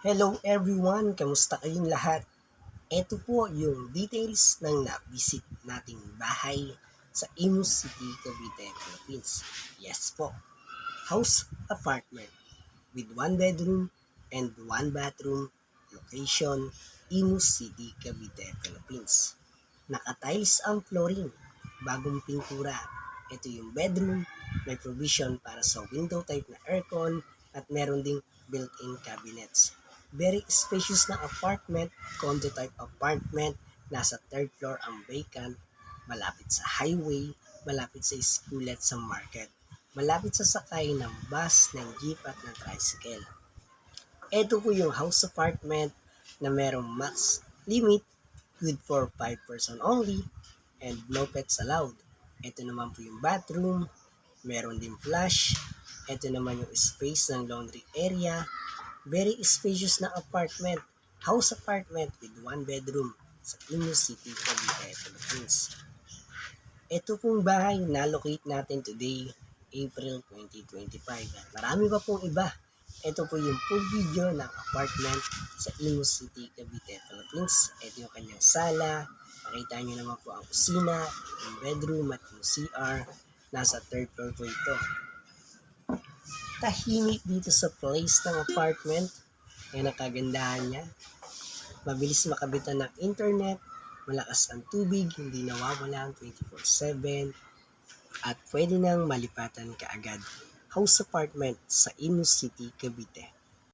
Hello everyone! Kamusta kayong lahat? Ito po yung details ng na-visit nating bahay sa Imus City, Cavite, Philippines. Yes po, house apartment with 1 bedroom and 1 bathroom, location Imus City, Cavite, Philippines. Naka-tiles ang flooring, bagong pintura. Ito yung bedroom, may provision para sa window type na aircon at meron ding built-in cabinets. Very spacious na apartment, condo type apartment, nasa third floor ang vacant, malapit sa highway, malapit sa school at sa market, malapit sa sakay ng bus, ng jeep at ng tricycle. Ito po yung house apartment na merong max limit, good for 5 person only, and no pets allowed. Ito naman po yung bathroom, meron din flush. Ito naman yung space ng laundry area. Very spacious na apartment, house apartment with 1 bedroom sa Imus City, Cavite, Philippines. Ito pong bahay na locate natin today, April 2025. At marami pa pong iba. Ito po yung full video ng apartment sa Imus City, Cavite, Philippines. Ito yung kanyang sala. Makita nyo naman po ang kusina, yung bedroom at yung CR. Nasa third floor po ito. Tahimik dito sa place ng apartment. Yan ang kagandahan niya. Mabilis makabitan ng internet, malakas ang tubig, hindi nawawala 24/7, at pwede nang malipatan kaagad. House apartment sa Imus City, Cavite.